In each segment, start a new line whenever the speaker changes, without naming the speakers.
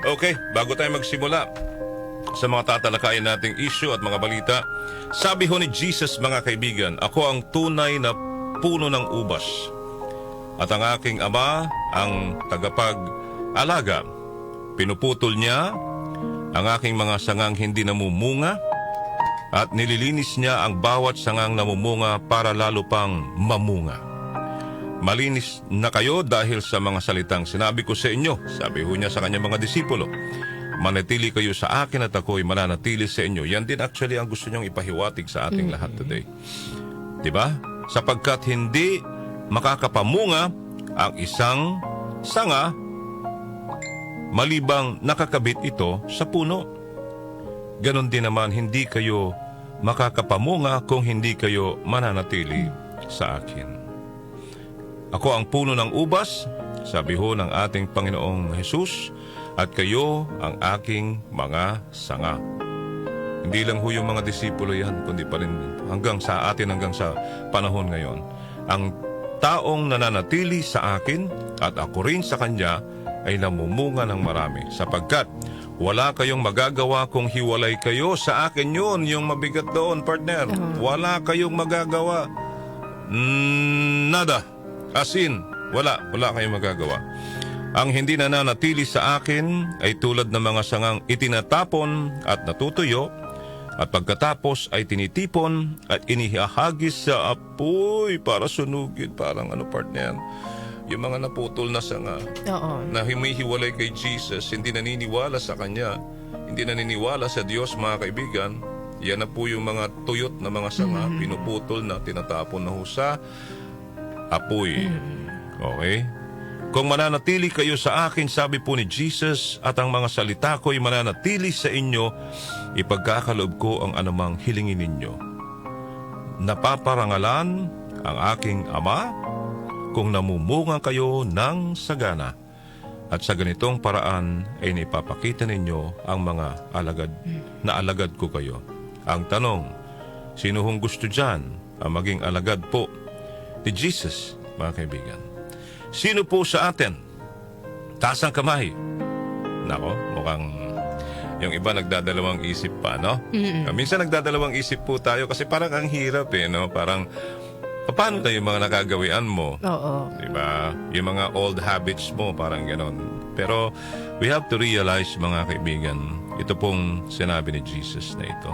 Okay, bago tayo magsimula sa mga tatalakayin nating issue at mga balita, sabi ho ni Jesus, mga kaibigan, ako ang tunay na puno ng ubas at ang aking ama ang tagapag-alaga. Pinuputol niya ang aking mga sangang hindi namumunga at nililinis niya ang bawat sangang namumunga para lalo pang mamunga. Malinis na kayo dahil sa mga salitang sinabi ko sa inyo. Sabi ho niya sa kanyang mga disipulo, manatili kayo sa akin at ako'y mananatili sa inyo. Yan din actually ang gusto niyong ipahiwatig sa ating lahat today. Diba? Sapagkat hindi makakapamunga ang isang sanga malibang nakakabit ito sa puno. Ganon din naman hindi kayo makakapamunga kung hindi kayo mananatili sa akin. Ako ang puno ng ubas, sabi ho ng ating Panginoong Jesus, at kayo ang aking mga sanga. Hindi lang ho yung mga disipulo yan, kundi pa rin hanggang sa atin, hanggang sa panahon ngayon. Ang taong nananatili sa akin at ako rin sa kanya ay namumunga ng marami, sapagkat wala kayong magagawa kung hiwalay kayo sa akin. Yun, yung mabigat doon, partner. Wala kayong magagawa. Nada. As in, wala kayong magagawa. Ang hindi nananatili sa akin ay tulad ng mga sangang itinatapon at natutuyo, at pagkatapos ay tinitipon at inihahagis sa apoy para sunugin. Parang partner, yung mga naputol na sanga na humihiwalay kay Jesus, hindi naniniwala sa Kanya, hindi naniniwala sa Diyos, mga kaibigan. Yan na po yung mga tuyot na mga sanga, pinuputol na, tinatapon na ho sa apoy. Okay? Kung mananatili kayo sa akin, sabi po ni Jesus, at ang mga salita ko'y mananatili sa inyo, ipagkakaloob ko ang anumang hilingin ninyo. Napaparangalan ang aking Ama kung namumunga kayo ng sagana, at sa ganitong paraan ay naipapakita ninyo ang mga alagad na alagad ko kayo. Ang tanong, sino hong gusto dyan ang maging alagad po ni Jesus, mga kaibigan? Sino po sa atin? Taas ang kamay. Nako, mukhang yung iba nagdadalawang isip pa, no? Minsan nagdadalawang isip po tayo kasi parang ang hirap no? Parang, paano na yung mga nakagawian mo? Diba? Yung mga old habits mo, parang ganon. Pero we have to realize, mga kaibigan, ito pong sinabi ni Jesus na ito.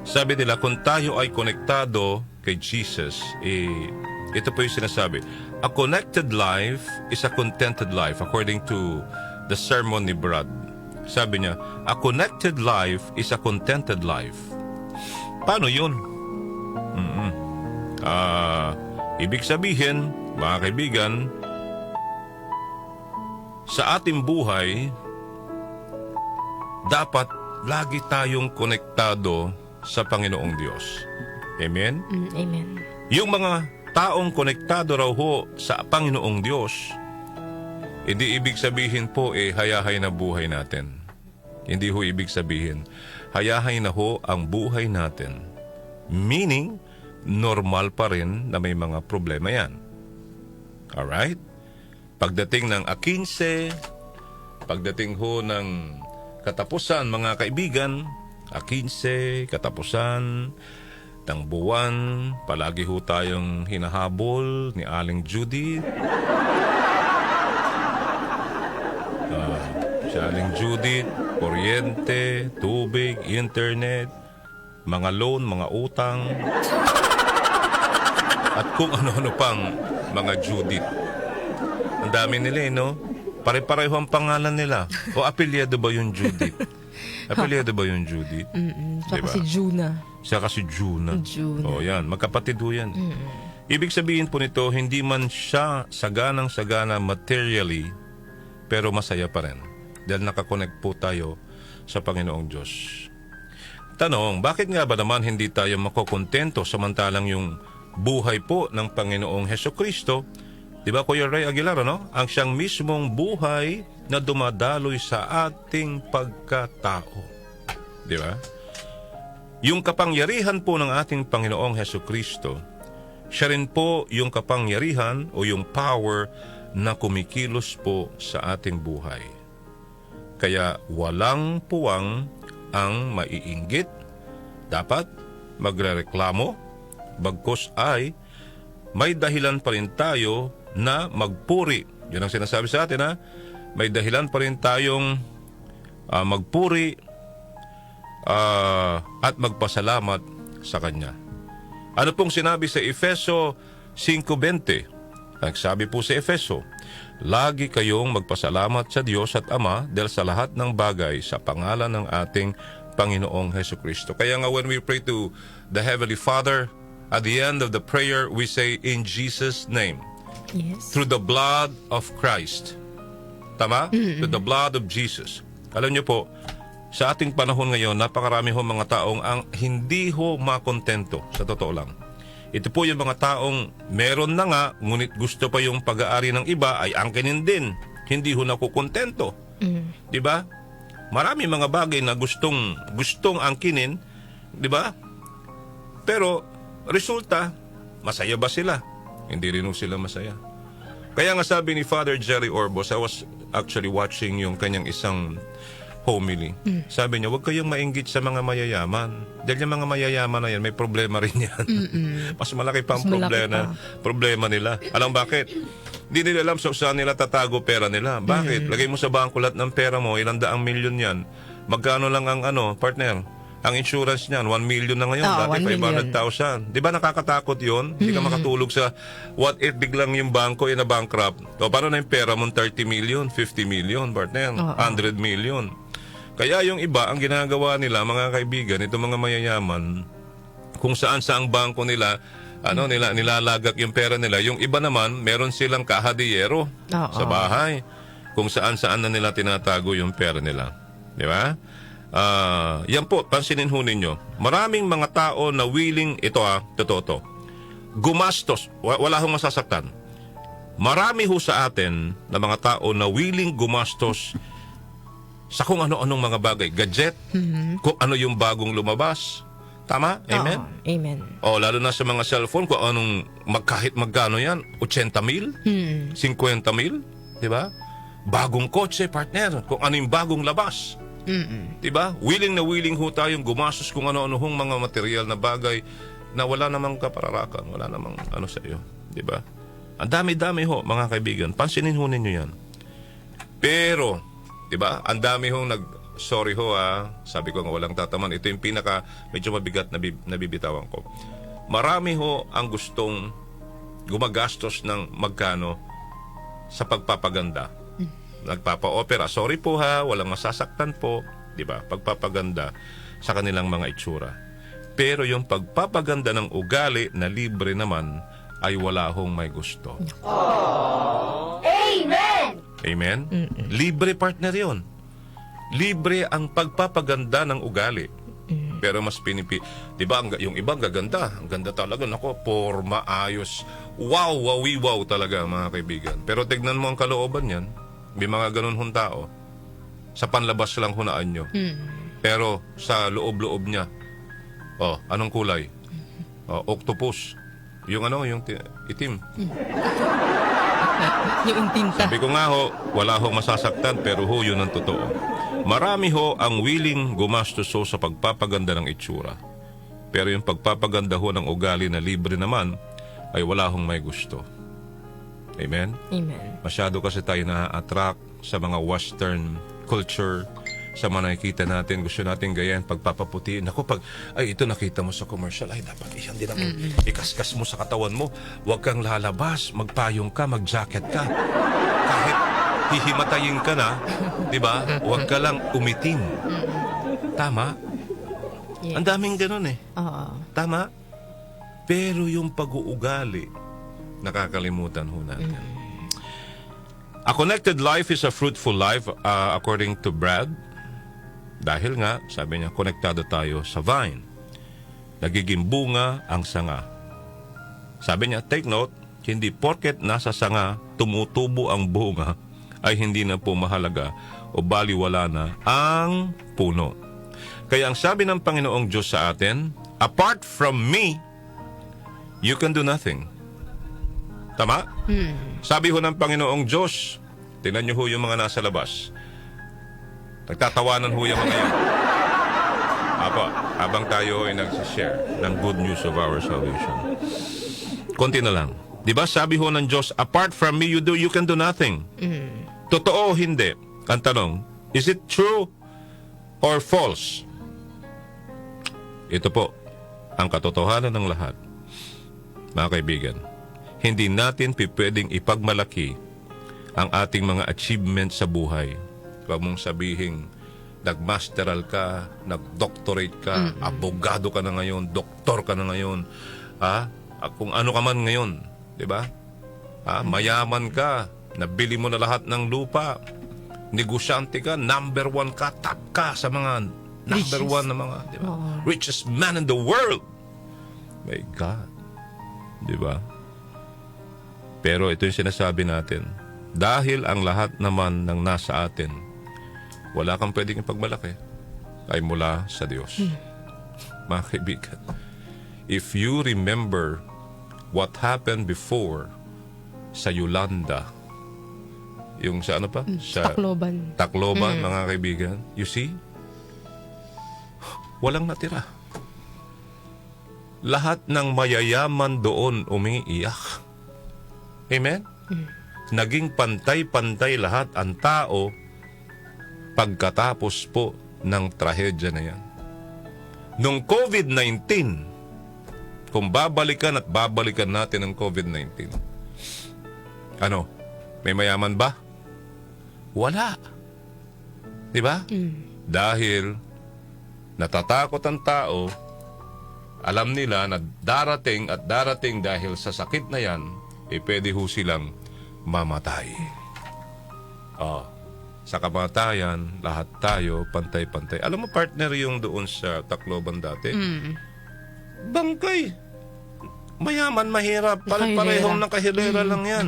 Sabi nila, kung tayo ay konektado kay Jesus, ito po yung sinasabi. A connected life is a contented life, according to the sermon ni Brad. Sabi niya, a connected life is a contented life. Paano yun? Ibig sabihin, mga kaibigan, sa ating buhay, dapat lagi tayong konektado sa Panginoong Diyos. Amen?
Amen.
Yung mga taong konektado raw ho sa Panginoong Diyos, hindi ibig sabihin po hayahay na buhay natin. Hindi ho ibig sabihin, hayahay na ho ang buhay natin. Meaning, normal pa rin na may mga problema yan. Alright? Pagdating ng A15, pagdating ho ng katapusan, mga kaibigan, A15, katapusan ng buwan, palagi ho tayong hinahabol ni Aling Judy. Si Aling Judy, kuryente, tubig, internet, mga loan, mga utang, at kung ano-ano pang mga Judith. Ang dami nila no? Pare-pareho ang pangalan nila. O apelyado ba yung Judith? Apelyado ba yung Judith?
Saka si Juna.
Siya kasi Juna. O yan, magkapatid ho yan. Ibig sabihin po nito, hindi man siya saganang-sagana materially, pero masaya pa rin. Dahil nakakonect po tayo sa Panginoong Diyos. Tanong, bakit nga ba naman hindi tayo makokontento samantalang yung buhay po ng Panginoong Hesukristo, di ba Kuya Ray Aguilar, no? Ang siyang mismong buhay na dumadaloy sa ating pagkatao. Di ba? Yung kapangyarihan po ng ating Panginoong Hesukristo, siya rin po yung kapangyarihan o yung power na kumikilos po sa ating buhay. Kaya walang puwang ang maiinggit, dapat magrereklamo, bagkus ay may dahilan pa rin tayo na magpuri. Yun ang sinasabi sa atin, ha? May dahilan pa rin tayong magpuri at magpasalamat sa Kanya. Ano pong sinabi sa Efeso 5:20? Nagsabi po sa Efeso, lagi kayong magpasalamat sa Diyos at Ama dahil sa lahat ng bagay sa pangalan ng ating Panginoong Hesukristo. Kaya nga when we pray to the Heavenly Father, at the end of the prayer, we say, in Jesus' name,
Yes.
through the blood of Christ. Tama? Through the blood of Jesus. Alam niyo po, sa ating panahon ngayon, napakarami ho mga taong ang hindi ho makontento, sa totoo lang. Ito po yung mga taong meron na nga, ngunit gusto pa yung pag-aari ng iba, ay angkinin din. Hindi ho nakukontento. Di ba? Marami mga bagay na gustong angkinin, di ba? Pero, resulta, masaya ba sila? Hindi rin ho sila masaya. Kaya nga sabi ni Father Jerry Orbos, I was actually watching yung kanyang isang homily. Sabi niya, huwag kayong mainggit sa mga mayayaman. Dahil yung mga mayayaman na yan, may problema rin yan. Mas malaki pa ang
Mas malaki
problema nila. Alam bakit? Hindi nila alam saan nila tatago pera nila. Bakit? Lagay mo sa bangko lahat ng pera mo, ilang daang milyon yan. Magkano lang ang partner? Ang insurance niyan, 1 million na ngayon. Dati 500,000. Di ba nakakatakot yun? Hindi ka makatulog sa what if biglang yung bangko ay na-bankrupt. O paano na yung pera mo? 30 million, 50 million, partner, 100 million. Kaya yung iba, ang ginagawa nila, mga kaibigan, itong mga mayayaman, kung saan-saang bangko nila, nilalagak yung pera nila. Yung iba naman, meron silang kahadiyero sa bahay, kung saan-saan na nila tinatago yung pera nila. Di ba? Yan po, pansinin ho ninyo. Maraming mga tao na willing, totoo to, gumastos, wala hong masasaktan. Marami ho sa atin na mga tao na willing gumastos sa kung ano-anong mga bagay. Gadget, kung ano yung bagong lumabas. Tama? Amen?
Amen.
O, lalo na sa mga cellphone, kung anong, kahit magkano yan, 80,000? 50,000? Diba? Bagong kotse, partner, kung ano yung bagong labas. Diba? Willing na willing ho tayong gumastos kung ano-ano hong mga material na bagay na wala namang kapararakan, wala namang sa iyo. Diba? Ang dami-dami ho, mga kaibigan. Pansinin ho ninyo yan. Pero, diba? Ang dami hong sorry ho sabi ko nga walang tataman. Ito yung pinaka medyo mabigat na nabibitawan ko. Marami ho ang gustong gumagastos ng magkano sa pagpapaganda. Nagpapa-opera. Sorry po walang masasaktan po. Diba? Pagpapaganda sa kanilang mga itsura. Pero yung pagpapaganda ng ugali na libre naman ay wala hong may gusto.
Amen!
Amen? Libre, partner yon. Libre ang pagpapaganda ng ugali. Pero mas diba, yung ibang gaganda. Ang ganda talaga. Nako, forma, ayos. Wow, wow talaga, mga kaibigan. Pero tignan mo ang kalooban yan. May mga ganun hong tao. Sa panlabas lang hunaan nyo. Pero sa loob-loob niya, anong kulay? Octopus. Yung yung itim.
Yung tinta.
Sabi ko nga wala ho masasaktan, pero yun ang totoo. Marami ang willing gumastos sa pagpapaganda ng itsura. Pero yung pagpapaganda ng ugali na libre naman, ay wala hong may gusto. Amen?
Amen.
Masyado kasi tayo na-attract sa mga western culture, sa mga nakikita natin, gusto natin gayan, pagpapaputiin. Ako, ito nakita mo sa commercial, ay dapat iyan din ang ikaskas mo sa katawan mo. Huwag kang lalabas, magpayong ka, mag-jacket ka. Kahit hihimatayin ka na, di ba? Huwag ka lang umitim. Tama?
Yes.
Ang daming ganun
Oo.
Tama? Pero yung pag-uugali, nakakalimutan ho natin. A connected life is a fruitful life, according to Brad. Dahil nga, sabi niya, konektado tayo sa vine. Nagiging bunga ang sanga. Sabi niya, take note, hindi porket nasa sanga, tumutubo ang bunga, ay hindi na po mahalaga o baliwala na ang puno. Kaya ang sabi ng Panginoong Diyos sa atin, apart from me, you can do nothing. Tama? Sabi ho ng Panginoong Diyos, tingnan niyo ho yung mga nasa labas. Nagtatawanan ho yung mga yan. Apo, habang tayo ay nagsishare ng good news of our salvation. Konti na lang. Di ba sabi ho ng Diyos, apart from me, you can do nothing. Totoo o hindi? Ang tanong, is it true or false? Ito po, ang katotohanan ng lahat. Mga kaibigan, hindi natin pwedeng ipagmalaki ang ating mga achievements sa buhay. Huwag mong sabihin, nagmasteral ka, nagdoctorate ka, abogado ka na ngayon, doktor ka na ngayon, kung ano ka man ngayon, di ba? Mayaman ka, nabili mo na lahat ng lupa, negosyante ka, number 1 ka, top ka sa mga number 1 na mga, di ba? Richest man in the world. My God. Di ba? Pero ito yung sinasabi natin, dahil ang lahat naman ng nasa atin, wala kang pwedeng ipagmalaki, ay mula sa Diyos. Mga kaibigan, if you remember what happened before sa Yolanda, yung sa ano pa? Sa Tacloban, mga kaibigan, you see, walang natira. Lahat ng mayayaman doon umiiyak. Amen? Naging pantay-pantay lahat ang tao pagkatapos po ng trahedya na yan. Nung COVID-19, kung babalikan at babalikan natin ang COVID-19, ano, may mayaman ba? Wala. Di ba? Dahil natatakot ang tao, alam nila na darating at darating dahil sa sakit na yan, pwede ho silang mamatay. Sa kamatayan, lahat tayo pantay-pantay. Alam mo, partner, yung doon sa Tacloban dati, bangkay. Mayaman, mahirap. Parehong nakahilera lang yan.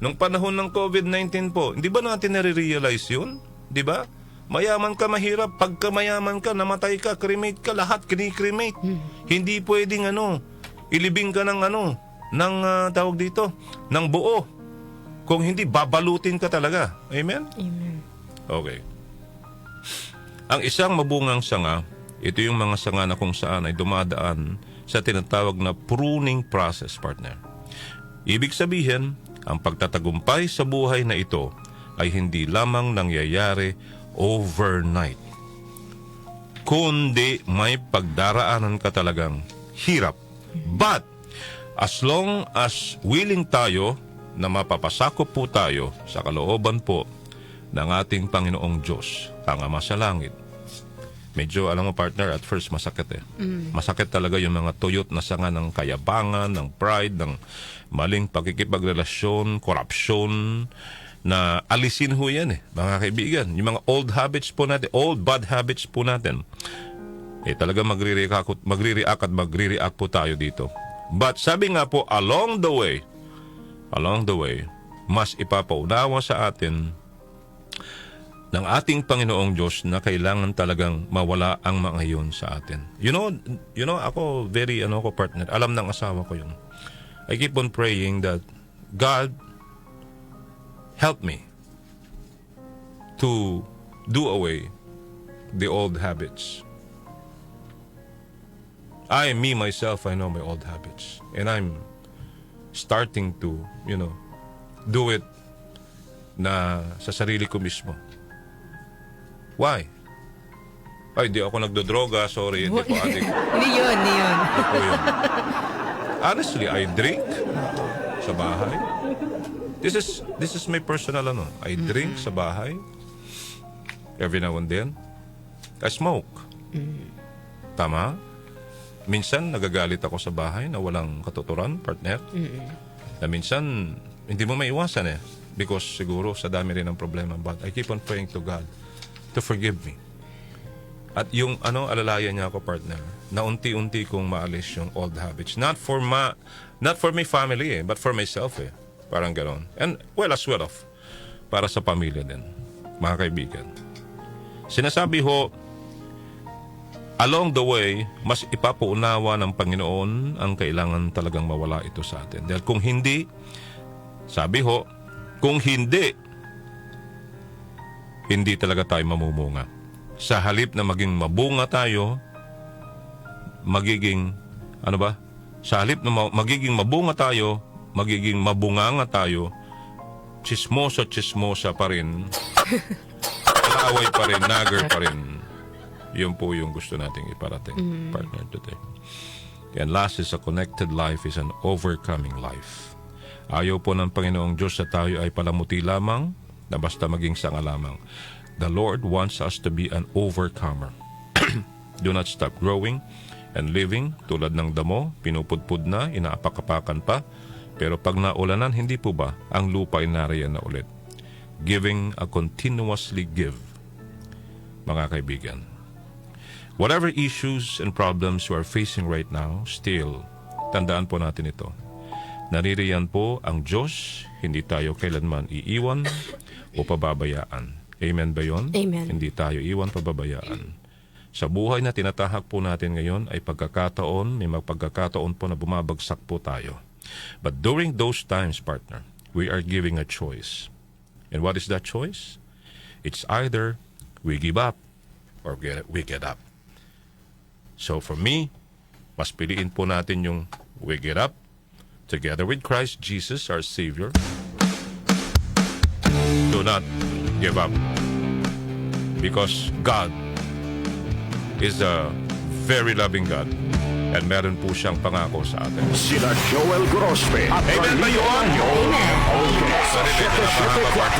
Nung panahon ng COVID-19 po, hindi ba natin nare-realize yun? Di ba? Mayaman ka, mahirap. Pagka mayaman ka, namatay ka, cremate ka, lahat kini-cremate. Hindi pwedeng ilibing ka ng tawag dito, ng buo. Kung hindi, babalutin ka talaga. Amen?
Amen.
Okay. Ang isang mabungang sanga, ito yung mga sanga na kung saan ay dumadaan sa tinatawag na pruning process, partner. Ibig sabihin, ang pagtatagumpay sa buhay na ito ay hindi lamang nangyayari overnight, kundi may pagdaraanan ka talagang hirap. But, as long as willing tayo na mapapasakop po tayo sa kalooban po ng ating Panginoong Diyos, ang Ama sa Langit. Medyo, alam mo partner, at first masakit Masakit talaga yung mga tuyot na sanga ng kayabangan, ng pride, ng maling pakikipagrelasyon, korupsyon, na alisin ho yan mga kaibigan. Yung mga old habits po natin, old bad habits po natin, talaga magre-react at magre-react po tayo dito. But sabi nga po, along the way, mas ipapaunawa sa atin ng ating Panginoong Diyos na kailangan talagang mawala ang mga iyon sa atin. You know, ako very partner. Alam ng asawa ko yun. I keep on praying that God help me to do away the old habits. Me myself, I know my old habits. And I'm starting to, do it na sa sarili ko mismo. Why? Di ako nagdodroga, sorry, hindi po adik.
Hindi yun.
Hindi po yun. Honestly, I drink sa bahay. This is my personal I drink sa bahay. Every now and then. I smoke. Tama? Minsan, nagagalit ako sa bahay na walang katuturan, partner. Na minsan, hindi mo maiwasan because siguro sa dami rin ang problema. But I keep on praying to God to forgive me. At yung alalayan niya ako, partner, na unti-unti kong maalis yung old habits. Not for my family but for myself Parang gano'n. And as well off. Para sa pamilya din. Mga kaibigan. Sinasabi ho, along the way, mas ipapaunawa ng Panginoon ang kailangan talagang mawala ito sa atin. Dahil kung hindi, sabi ho, kung hindi talaga tayo mamumunga. Sa halip na maging mabunga tayo, magiging, sa halip na magiging mabunga tayo, magiging mabunganga tayo, chismosa pa rin, laway pa rin, nagar pa rin. Yun po yung gusto nating iparating, partner, today. And last is a connected life is an overcoming life. Ayaw po ng Panginoong Diyos sa tayo ay palamuti lamang na basta maging sanga lamang. The Lord wants us to be an overcomer. Do not stop growing and living tulad ng damo, pinupudpud na, inaapak-apakan pa. Pero pag naulanan, hindi po ba ang lupa ay nariyan na ulit? Giving a continuously give, mga kaibigan. Whatever issues and problems you are facing right now, still, tandaan po natin ito. Naririyan po ang Diyos, hindi tayo kailanman iiwan o pababayaan. Amen ba yun?
Amen.
Hindi tayo iwan, pababayaan. Sa buhay na tinatahak po natin ngayon ay may magpagkakataon po na bumabagsak po tayo. But during those times, partner, we are giving a choice. And what is that choice? It's either we give up or we get up. So for me, mas piliin po natin yung we get up together with Christ Jesus, our Savior. Do not give up. Because God is a very loving God. And meron po siyang pangako sa atin.
Sila Joel Grospe at
Amen ba yun?
Carlito Año.
Sarili na napahaba, partner.